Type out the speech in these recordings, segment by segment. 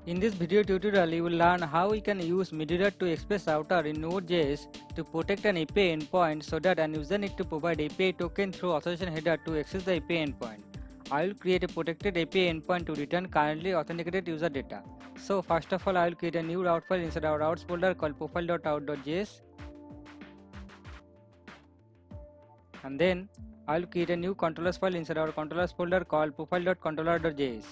In this video tutorial, you will learn how we can use Middleware to Express Router in Node.js to protect an API endpoint so that an user need to provide API token through authorization header to access the API endpoint. I will create a protected API endpoint to return currently authenticated user data. So first of all, I will create a new route file inside our routes folder called profile.route.js, and then I will create a new controllers file inside our controllers folder called profile.controller.js.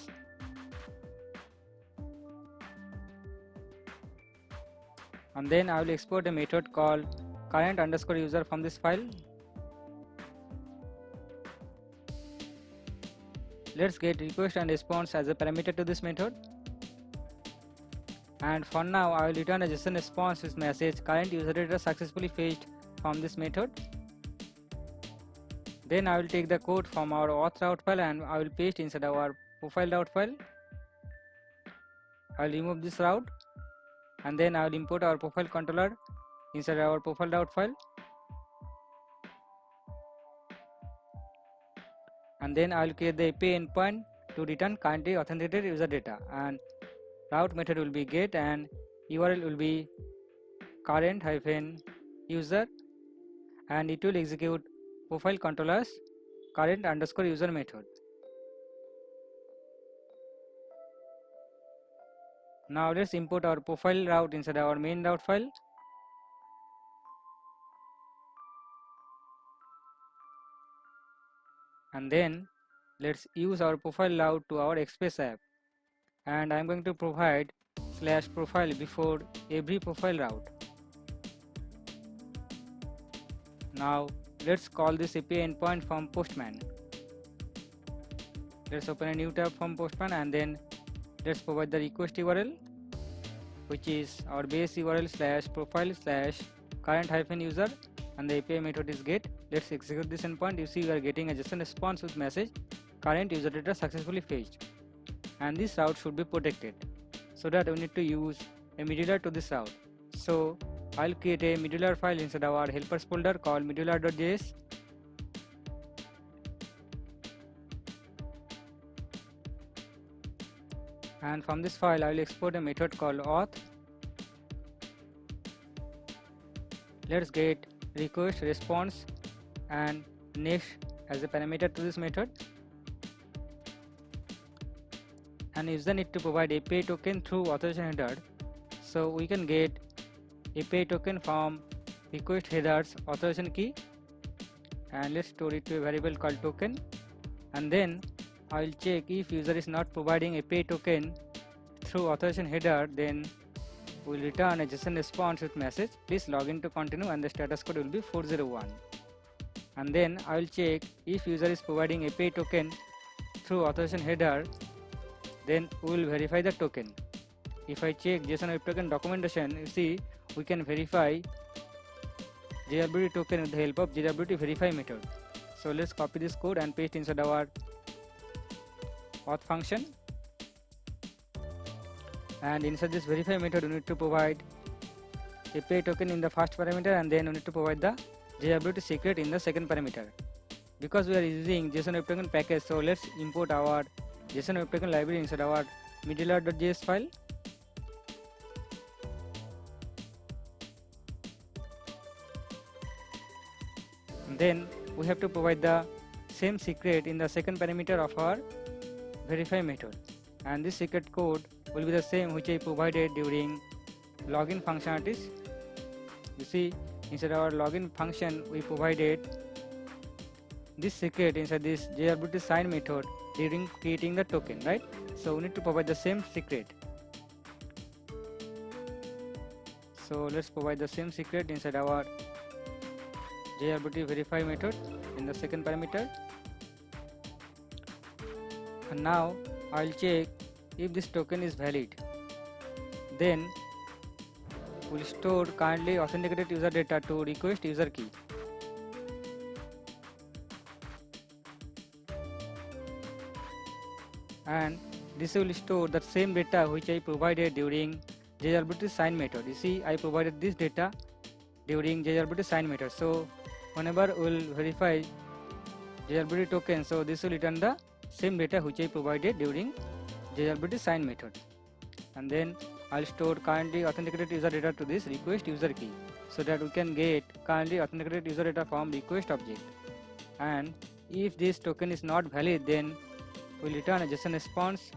And then I will export a method called current_user from this file. Let's get request and response as a parameter to this method. And for now, I will return a JSON response with message current user data successfully fetched from this method. Then I will take the code from our auth route file and I will paste inside our profile route file. I will remove this route and then I will import our profile controller inside our profile route file. And then I will create the API endpoint to return currently authenticated user data, and route method will be get and URL will be current-user, and it will execute profile controllers current_user method. Now let's import our profile route inside our main route file. And then let's use our profile route to our Express app, and I am going to provide /profile before every profile route. Now let's call this API endpoint from Postman. Let's open a new tab from Postman and then let's provide the request URL, which is our base URL /profile/current-user, and the API method is get. Let's execute this endpoint. You see we are getting a JSON response with message current user data successfully fetched, and this route should be protected. So that we need to use a middleware to this route. So I'll create a middleware file inside our helpers folder called middleware.js. And from this file I will export a method called auth. Let's get request, response and next as a parameter to this method, and user need to provide API token through authorization header. So we can get API token from request headers authorization key, and let's store it to a variable called token. And then I will check if user is not providing API token through authorization header, then we will return a JSON response with message please log in to continue, and the status code will be 401. And then I will check if user is providing API token through authorization header, then we will verify the token. If I check JSON Web Token documentation, you see we can verify JWT token with the help of JWT verify method. So let's copy this code and paste inside our auth function. And inside this verify method, we need to provide API token in the first parameter, and then we need to provide the JWT secret in the second parameter. Because we are using JSON Web Token package, so let's import our JSON Web Token library inside our middleware.js file. And then we have to provide the same secret in the second parameter of our verify method, and this secret code will be the same which I provided during login functionalities. You see inside our login function we provided this secret inside this JWT sign method during creating the token, right? So we need to provide the same secret. So let's provide the same secret inside our JWT verify method in the second parameter. And now I'll check if this token is valid. Then we'll store currently authenticated user data to request user key. And this will store the same data which I provided during JWT sign method. You see I provided this data during JWT sign method. So whenever we will verify JWT token, so this will return the same data which I provided during JWT sign method. and then I'll store currently authenticated user data to this request user key, so that we can get currently authenticated user data from request object. And if this token is not valid, then we'll return a JSON response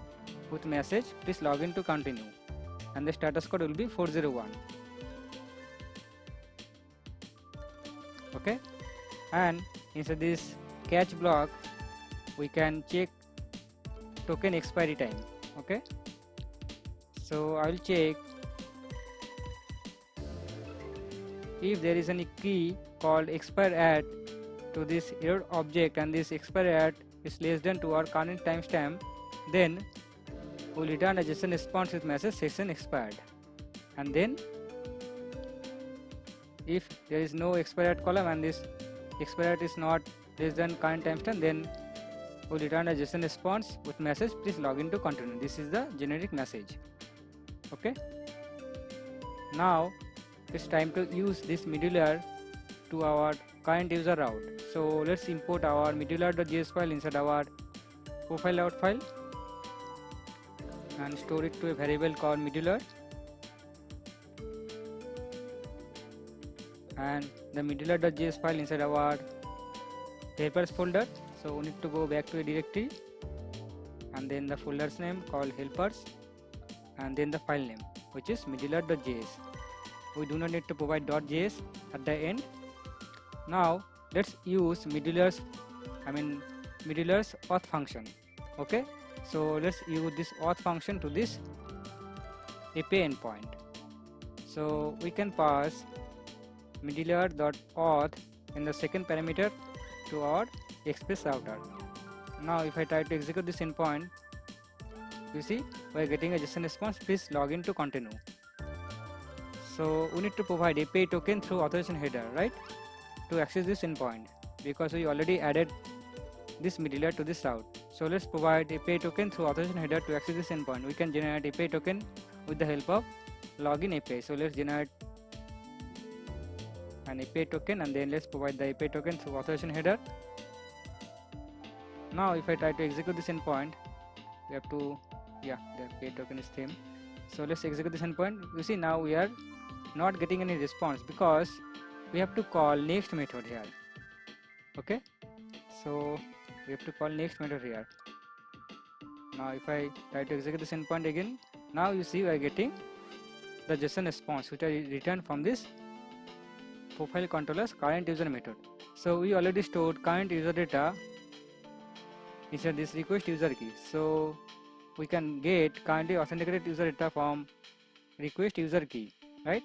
with message please log in to continue, and the status code will be 401. Okay, and inside this catch block we can check token expiry time. Okay, so I will check if there is any key called expire at to this error object and this expire at is less than to our current timestamp, then we'll return a JSON response with message session expired. And then if there is no expire at column and this expire at is not less than current timestamp, then we'll return a JSON response with message please log in to continue. This is the generic message. Okay, now it's time to use this medular to our current user route. So let's import our medular.js file inside our profile route file and store it to a variable called medular, and the medular.js file inside our helpers folder. So we need to go back to a directory and then the folder's name called helpers and then the file name which is medular.js. We do not need to provide .js at the end. Now let's use medular's auth function. Okay, so let's use this auth function to this API endpoint. So we can pass medular.auth in the second parameter to our express router. Now if I try to execute this endpoint, you see we are getting a JSON response please log in to continue. So we need to provide API token through authorization header, right, to access this endpoint, because we already added this medular to this route. So let's provide API token through authorization header to access this endpoint. We can generate API token with the help of login API. So let's generate an API token and then let's provide the API token through authorization header. Now if I try to execute this endpoint, we have to, the API token is same. So let's execute this endpoint. You see now we are not getting any response because we have to call next method here. Okay, so we have to call next method here. Now if I try to execute this endpoint again, now you see we are getting the JSON response which are returned from this profile controller's current user method. So we already stored current user data inside this request user key. So we can get currently authenticated user data from request user key, right?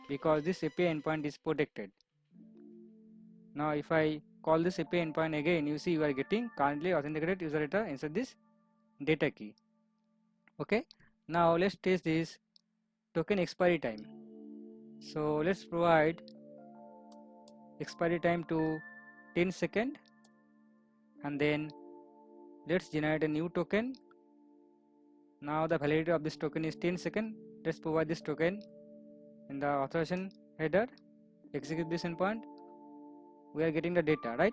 Because this API endpoint is protected. Now if I call this API endpoint again, you see you are getting currently authenticated user data inside this data key. Okay, now let's test this token expiry time. So let's provide expiry time to 10 seconds and then let's generate a new token. Now the validity of this token is 10 seconds. Let's provide this token in the authorization header, execute this endpoint. We are getting the data, right?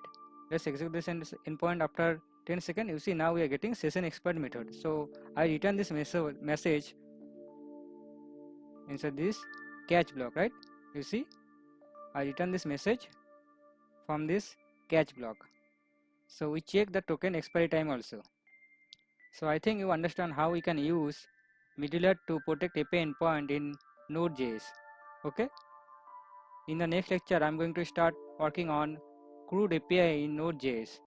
Let's execute this endpoint after 10 seconds. You see now we are getting session expired method. So I return this message inside this catch block, right? You see I return this message from this catch block. So we check the token expiry time also. So I think you understand how we can use medular to protect API endpoint in Node.js. Okay, in the next lecture I'm going to start working on CRUD API in Node.js.